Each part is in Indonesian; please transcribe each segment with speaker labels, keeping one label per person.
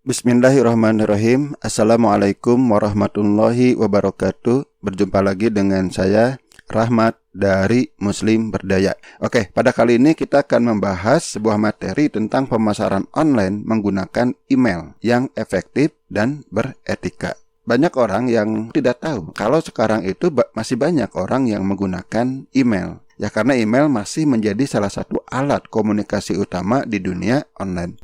Speaker 1: Bismillahirrahmanirrahim. Assalamualaikum warahmatullahi wabarakatuh. Berjumpa lagi dengan saya, Rahmat dari Muslim Berdaya. Oke, pada kali ini kita akan membahas sebuah materi tentang pemasaran online menggunakan email yang efektif dan beretika. Banyak orang yang tidak tahu kalau sekarang itu masih banyak orang yang menggunakan email. Ya, karena email masih menjadi salah satu alat komunikasi utama di dunia online.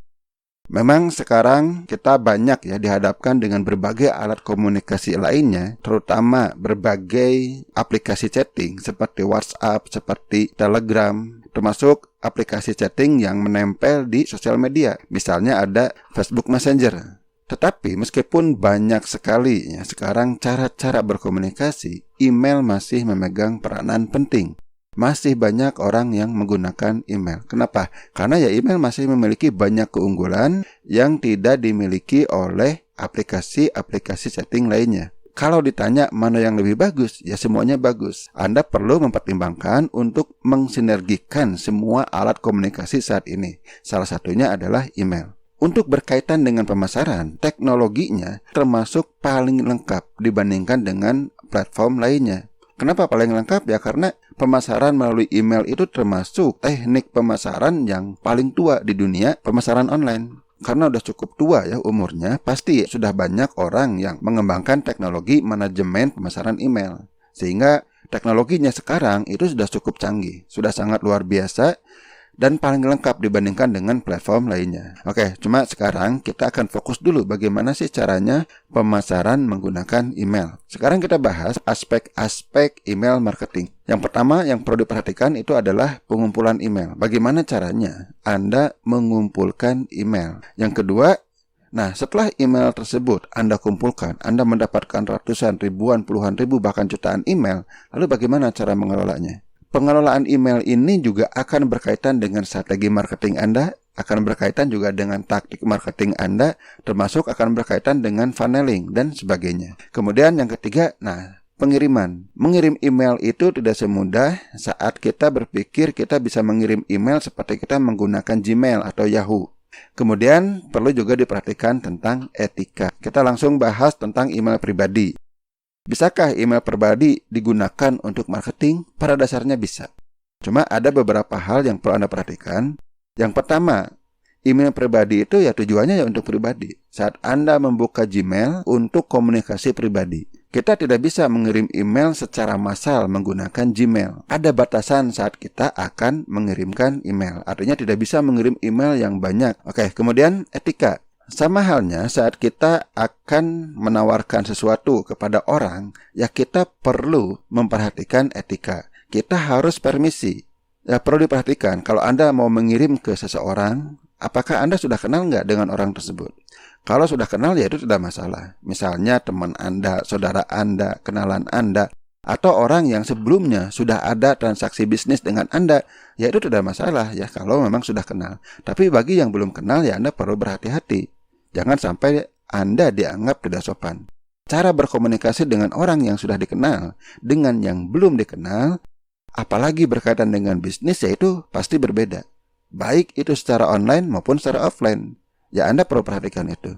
Speaker 1: Memang sekarang kita banyak dihadapkan dengan berbagai alat komunikasi lainnya, terutama berbagai aplikasi chatting seperti WhatsApp, seperti Telegram, termasuk aplikasi chatting yang menempel di sosial media. Misalnya ada Facebook Messenger. Tetapi meskipun banyak sekali sekarang cara-cara berkomunikasi, email masih memegang peranan penting. Masih banyak orang yang menggunakan email. Kenapa? Karena email masih memiliki banyak keunggulan yang tidak dimiliki oleh aplikasi-aplikasi chatting lainnya. Kalau ditanya mana yang lebih bagus, semuanya bagus. Anda perlu mempertimbangkan untuk mensinergikan semua alat komunikasi saat ini. Salah satunya adalah email. Untuk berkaitan dengan pemasaran, teknologinya termasuk paling lengkap dibandingkan dengan platform lainnya. Kenapa paling lengkap? Karena pemasaran melalui email itu termasuk teknik pemasaran yang paling tua di dunia pemasaran online. Karena udah cukup tua umurnya, pasti sudah banyak orang yang mengembangkan teknologi manajemen pemasaran email. Sehingga teknologinya sekarang itu sudah cukup canggih, sudah sangat luar biasa, dan paling lengkap dibandingkan dengan platform lainnya. Oke, cuma sekarang kita akan fokus dulu bagaimana sih caranya pemasaran menggunakan email. Sekarang kita bahas aspek-aspek email marketing. Yang pertama yang perlu diperhatikan itu adalah pengumpulan email. Bagaimana caranya Anda mengumpulkan email. Yang kedua, setelah email tersebut Anda kumpulkan, Anda mendapatkan ratusan, ribuan, puluhan ribu, bahkan jutaan email. Lalu bagaimana cara mengelolanya? Pengelolaan email ini juga akan berkaitan dengan strategi marketing Anda, akan berkaitan juga dengan taktik marketing Anda, termasuk akan berkaitan dengan funneling dan sebagainya. Kemudian yang ketiga, pengiriman. Mengirim email itu tidak semudah saat kita berpikir kita bisa mengirim email seperti kita menggunakan Gmail atau Yahoo. Kemudian perlu juga diperhatikan tentang etika. Kita langsung bahas tentang email pribadi. Bisakah email pribadi digunakan untuk marketing? Pada dasarnya bisa. Cuma ada beberapa hal yang perlu Anda perhatikan. Yang pertama, email pribadi itu tujuannya untuk pribadi. Saat Anda membuka Gmail untuk komunikasi pribadi, kita tidak bisa mengirim email secara massal menggunakan Gmail. Ada batasan saat kita akan mengirimkan email. Artinya tidak bisa mengirim email yang banyak. Oke, kemudian etika. Sama halnya saat kita akan menawarkan sesuatu kepada orang, kita perlu memperhatikan etika. Kita harus permisi. Perlu diperhatikan kalau Anda mau mengirim ke seseorang, apakah Anda sudah kenal nggak dengan orang tersebut? Kalau sudah kenal itu tidak masalah. Misalnya teman Anda, saudara Anda, kenalan Anda, atau orang yang sebelumnya sudah ada transaksi bisnis dengan Anda, itu tidak masalah kalau memang sudah kenal. Tapi bagi yang belum kenal Anda perlu berhati-hati. Jangan sampai Anda dianggap tidak sopan. Cara berkomunikasi dengan orang yang sudah dikenal dengan yang belum dikenal, apalagi berkaitan dengan bisnis, itu pasti berbeda. Baik itu secara online maupun secara offline. Anda perlu perhatikan itu.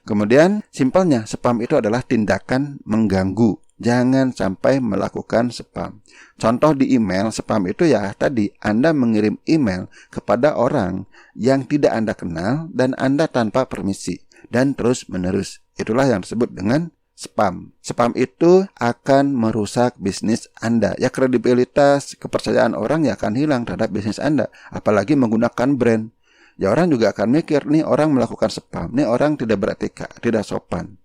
Speaker 1: Kemudian simpelnya, spam itu adalah tindakan mengganggu. Jangan sampai melakukan spam. Contoh di email, spam itu tadi Anda mengirim email kepada orang yang tidak Anda kenal dan Anda tanpa permisi dan terus menerus. Itulah yang disebut dengan spam. Spam itu akan merusak bisnis Anda. Kredibilitas, kepercayaan orang akan hilang terhadap bisnis Anda. Apalagi menggunakan brand. Orang juga akan mikir, nih orang melakukan spam, nih orang tidak beretika, tidak sopan.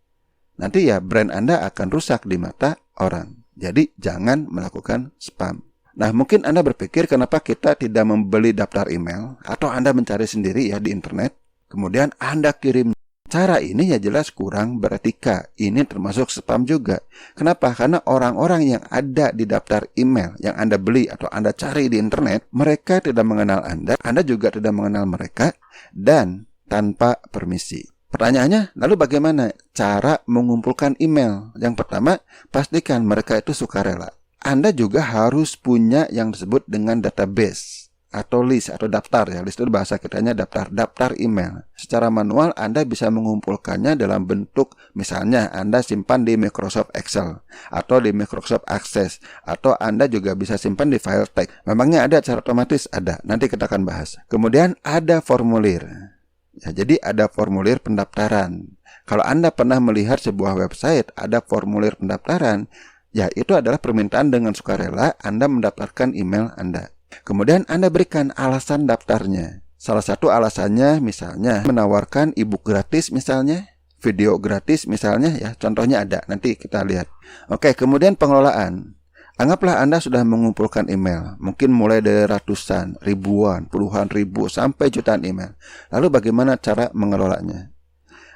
Speaker 1: Nanti brand Anda akan rusak di mata orang. Jadi jangan melakukan spam. Mungkin Anda berpikir kenapa kita tidak membeli daftar email atau Anda mencari sendiri di internet. Kemudian Anda kirim. Cara ini jelas kurang beretika. Ini termasuk spam juga. Kenapa? Karena orang-orang yang ada di daftar email yang Anda beli atau Anda cari di internet, mereka tidak mengenal Anda juga tidak mengenal mereka, dan tanpa permisi. Pertanyaannya, lalu bagaimana cara mengumpulkan email? Yang pertama, pastikan mereka itu sukarela. Anda juga harus punya yang disebut dengan database. atau list atau daftar ya. List itu bahasa kitanya daftar email. Secara manual Anda bisa mengumpulkannya dalam bentuk misalnya Anda simpan di Microsoft Excel atau di Microsoft Access atau Anda juga bisa simpan di file text. Memangnya ada cara otomatis? Ada. Nanti kita akan bahas. Kemudian ada formulir. Ya, jadi ada formulir pendaftaran. Kalau Anda pernah melihat sebuah website ada formulir pendaftaran, ya itu adalah permintaan dengan sukarela Anda mendaftarkan email Anda. Kemudian Anda berikan alasan daftarnya. Salah satu alasannya misalnya menawarkan e-book gratis misalnya, video gratis misalnya ya, contohnya ada, nanti kita lihat. Oke, kemudian pengelolaan. Anggaplah Anda sudah mengumpulkan email, mungkin mulai dari ratusan, ribuan, puluhan ribu, sampai jutaan email. Lalu bagaimana cara mengelolanya?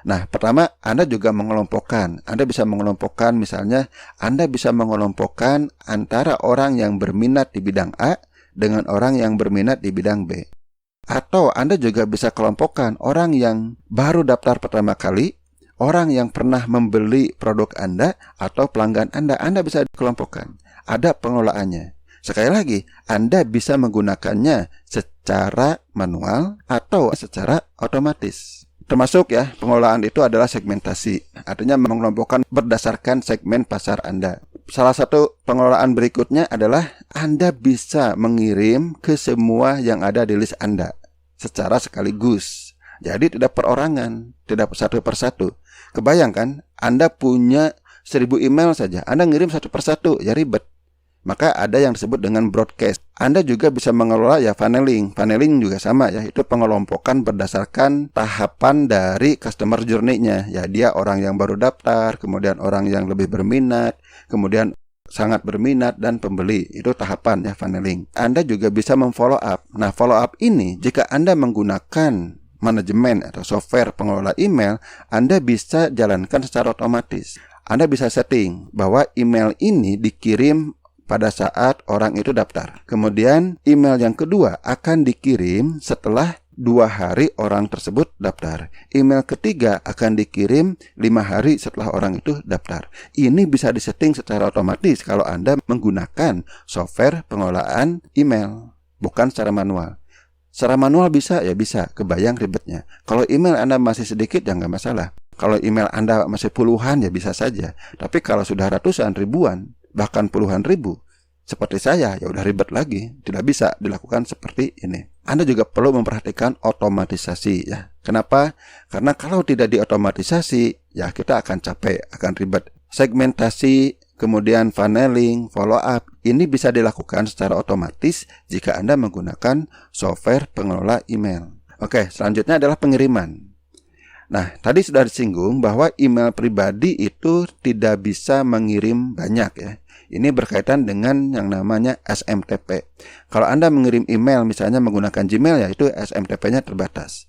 Speaker 1: Nah, pertama Anda juga mengelompokkan. Anda bisa mengelompokkan misalnya, Anda bisa mengelompokkan antara orang yang berminat di bidang A dengan orang yang berminat di bidang B. Atau Anda juga bisa kelompokkan orang yang baru daftar pertama kali, orang yang pernah membeli produk Anda, atau pelanggan Anda. Anda bisa kelompokkan. Ada pengelolaannya. Sekali lagi, Anda bisa menggunakannya secara manual atau secara otomatis. Termasuk ya, pengelolaan itu adalah segmentasi. Artinya mengelompokkan berdasarkan segmen pasar Anda. Salah satu pengelolaan berikutnya adalah Anda bisa mengirim ke semua yang ada di list Anda secara sekaligus. Jadi tidak perorangan, tidak satu persatu. Kebayangkan Anda punya 1000 email saja, Anda ngirim satu persatu, ya ribet. Maka ada yang disebut dengan broadcast. Anda juga bisa mengelola ya funneling. Funneling juga sama ya, itu pengelompokan berdasarkan tahapan dari customer journey-nya. Ya, dia orang yang baru daftar, kemudian orang yang lebih berminat, kemudian sangat berminat, dan pembeli. Itu tahapan ya funneling. Anda juga bisa memfollow up. Nah, follow up ini jika Anda menggunakan manajemen atau software pengelola email, Anda bisa jalankan secara otomatis. Anda bisa setting bahwa email ini dikirim pada saat orang itu daftar. Kemudian email yang kedua akan dikirim setelah 2 hari orang tersebut daftar. Email ketiga akan dikirim 5 hari setelah orang itu daftar. Ini bisa disetting secara otomatis kalau Anda menggunakan software pengelolaan email, bukan secara manual. Secara manual bisa, ya bisa, kebayang ribetnya. Kalau email Anda masih sedikit ya nggak masalah. Kalau email Anda masih puluhan ya bisa saja. Tapi kalau sudah ratusan, ribuan, bahkan puluhan ribu, seperti saya, ya udah ribet lagi. Tidak bisa dilakukan seperti ini. Anda juga perlu memperhatikan otomatisasi ya. Kenapa? Karena kalau tidak diotomatisasi, ya kita akan capek, akan ribet. Segmentasi, kemudian funneling, follow up, ini bisa dilakukan secara otomatis jika Anda menggunakan software pengelola email. Oke, selanjutnya adalah pengiriman. Nah, tadi sudah disinggung bahwa email pribadi itu tidak bisa mengirim banyak ya. Ini berkaitan dengan yang namanya SMTP. Kalau Anda mengirim email misalnya menggunakan Gmail, ya itu SMTP-nya terbatas.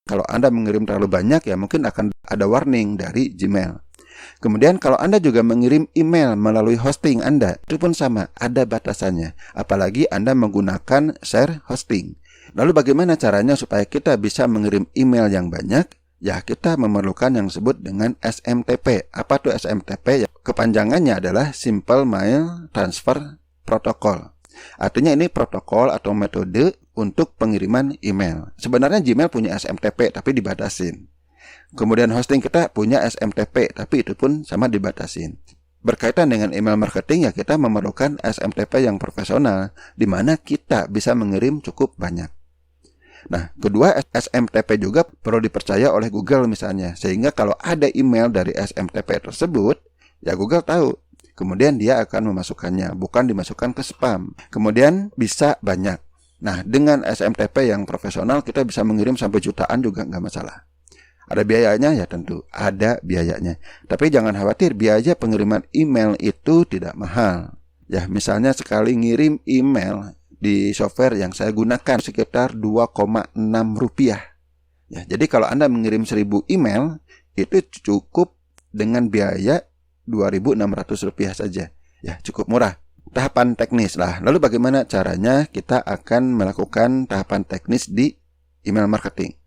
Speaker 1: Kalau Anda mengirim terlalu banyak, ya mungkin akan ada warning dari Gmail. Kemudian kalau Anda juga mengirim email melalui hosting Anda, itu pun sama, ada batasannya. Apalagi Anda menggunakan share hosting. Lalu bagaimana caranya supaya kita bisa mengirim email yang banyak? Ya, kita memerlukan yang disebut dengan SMTP. Apa tuh SMTP? Ya, kepanjangannya adalah Simple Mail Transfer Protocol. Artinya ini protokol atau metode untuk pengiriman email. Sebenarnya Gmail punya SMTP, tapi dibatasin. Kemudian hosting kita punya SMTP, tapi itu pun sama dibatasin. Berkaitan dengan email marketing, ya kita memerlukan SMTP yang profesional, di mana kita bisa mengirim cukup banyak. Nah, kedua, SMTP juga perlu dipercaya oleh Google misalnya, sehingga kalau ada email dari SMTP tersebut, ya Google tahu. Kemudian dia akan memasukkannya, bukan dimasukkan ke spam. Kemudian bisa banyak. Nah, dengan SMTP yang profesional, kita bisa mengirim sampai jutaan juga nggak masalah. Ada biayanya? Ya tentu, ada biayanya. Tapi jangan khawatir, biaya pengiriman email itu tidak mahal. Ya, misalnya sekali ngirim email di software yang saya gunakan sekitar 2,6 rupiah. Ya, jadi kalau Anda mengirim 1000 email, itu cukup dengan biaya 2.600 rupiah saja. Ya, cukup murah. Tahapan teknis lah. Lalu bagaimana caranya kita akan melakukan tahapan teknis di email marketing?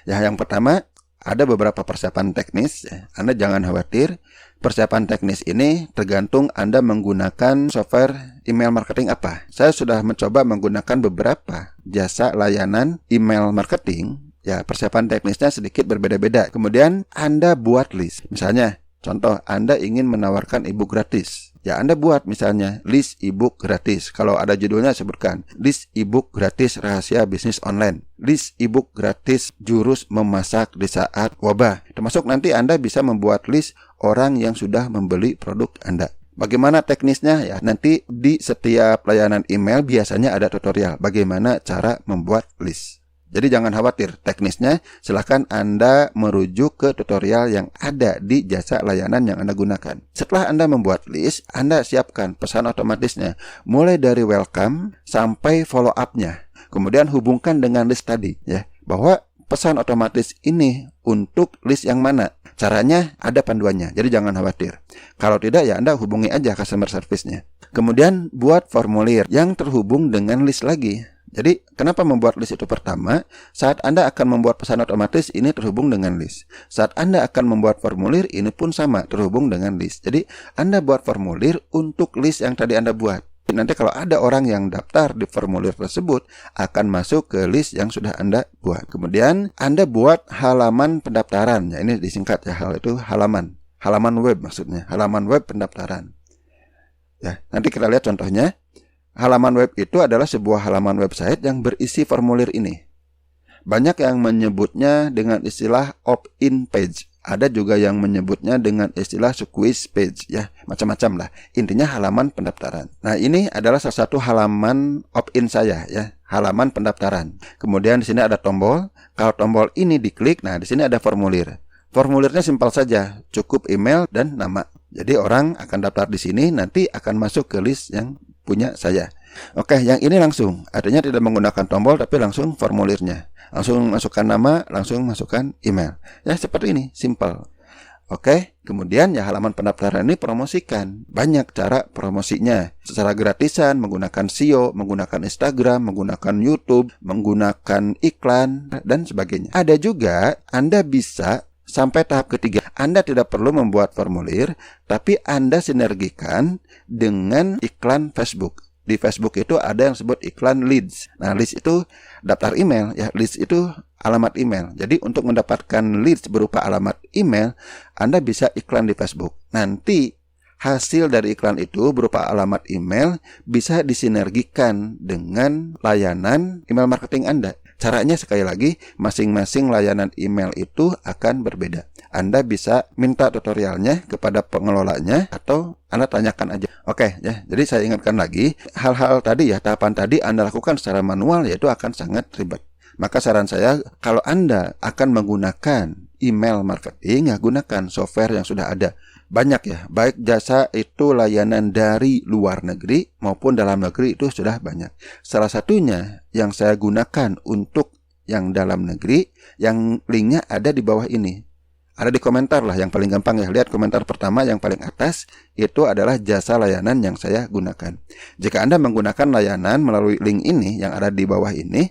Speaker 1: Ya, yang pertama, ada beberapa persiapan teknis, ya. Anda jangan khawatir. Persiapan teknis ini tergantung Anda menggunakan software email marketing apa. Saya sudah mencoba menggunakan beberapa jasa layanan email marketing. Ya, persiapan teknisnya sedikit berbeda-beda. Kemudian Anda buat list. Misalnya, contoh Anda ingin menawarkan ebook gratis. Ya, Anda buat misalnya list ebook gratis. Kalau ada judulnya sebutkan list ebook gratis rahasia bisnis online, list ebook gratis jurus memasak di saat wabah. Termasuk nanti Anda bisa membuat list orang yang sudah membeli produk Anda. Bagaimana teknisnya? Ya, nanti di setiap layanan email biasanya ada tutorial bagaimana cara membuat list. Jadi jangan khawatir, teknisnya silahkan Anda merujuk ke tutorial yang ada di jasa layanan yang Anda gunakan. Setelah Anda membuat list, Anda siapkan pesan otomatisnya, mulai dari welcome sampai follow up-nya. Kemudian hubungkan dengan list tadi, ya, bahwa pesan otomatis ini untuk list yang mana. Caranya ada panduannya, jadi jangan khawatir. Kalau tidak, ya Anda hubungi aja customer service-nya. Kemudian buat formulir yang terhubung dengan list lagi. Jadi, kenapa membuat list itu pertama? Saat Anda akan membuat pesan otomatis, ini terhubung dengan list. Saat Anda akan membuat formulir, ini pun sama, terhubung dengan list. Jadi, Anda buat formulir untuk list yang tadi Anda buat. Nanti kalau ada orang yang daftar di formulir tersebut, akan masuk ke list yang sudah Anda buat. Kemudian, Anda buat halaman pendaftaran. Ya, ini disingkat ya, hal itu halaman. Halaman web maksudnya, halaman web pendaftaran. Ya, nanti kita lihat contohnya. Halaman web itu adalah sebuah halaman website yang berisi formulir ini. Banyak yang menyebutnya dengan istilah opt-in page. Ada juga yang menyebutnya dengan istilah squeeze page, ya, macam-macam lah. Intinya halaman pendaftaran. Nah, ini adalah salah satu halaman opt-in saya, ya, halaman pendaftaran. Kemudian di sini ada tombol. Kalau tombol ini diklik, nah di sini ada formulir. Formulirnya simpel saja, cukup email dan nama. Jadi orang akan daftar di sini, nanti akan masuk ke list yang punya saya. Oke, yang ini langsung, artinya tidak menggunakan tombol tapi langsung formulirnya. Langsung masukkan nama, langsung masukkan email. Ya, seperti ini, simple. Oke, kemudian ya halaman pendaftaran ini promosikan. Banyak cara promosinya. Secara gratisan, menggunakan SEO, menggunakan Instagram, menggunakan YouTube, menggunakan iklan, dan sebagainya. Ada juga Anda bisa sampai tahap ketiga. Anda tidak perlu membuat formulir, tapi Anda sinergikan dengan iklan Facebook. Di Facebook itu ada yang disebut iklan leads. Nah, leads itu daftar email, ya. Leads itu alamat email. Jadi untuk mendapatkan leads berupa alamat email, Anda bisa iklan di Facebook. Nanti hasil dari iklan itu berupa alamat email bisa disinergikan dengan layanan email marketing Anda. Caranya sekali lagi, masing-masing layanan email itu akan berbeda. Anda bisa minta tutorialnya kepada pengelolanya atau Anda tanyakan aja. Oke, ya. Jadi saya ingatkan lagi, hal-hal tadi ya, tahapan tadi Anda lakukan secara manual, yaitu akan sangat ribet. Maka saran saya, kalau Anda akan menggunakan email marketing, ya gunakan software yang sudah ada. Banyak ya, baik jasa itu layanan dari luar negeri maupun dalam negeri itu sudah banyak. Salah satunya yang saya gunakan untuk yang dalam negeri, yang linknya ada di bawah ini. Ada di komentar lah, yang paling gampang ya. Lihat komentar pertama yang paling atas, itu adalah jasa layanan yang saya gunakan. Jika Anda menggunakan layanan melalui link ini yang ada di bawah ini,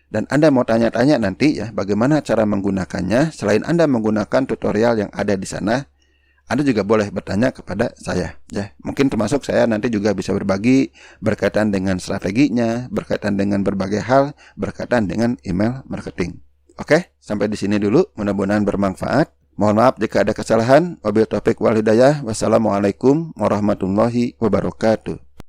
Speaker 1: dan Anda mau tanya-tanya nanti ya, bagaimana cara menggunakannya, selain Anda menggunakan tutorial yang ada di sana, Anda juga boleh bertanya kepada saya, ya. Mungkin termasuk saya nanti juga bisa berbagi berkaitan dengan strateginya, berkaitan dengan berbagai hal, berkaitan dengan email marketing. Oke, sampai di sini dulu. Mudah-mudahan bermanfaat. Mohon maaf jika ada kesalahan. Wabillahi taufiq wal hidayah. Wassalamualaikum warahmatullahi wabarakatuh.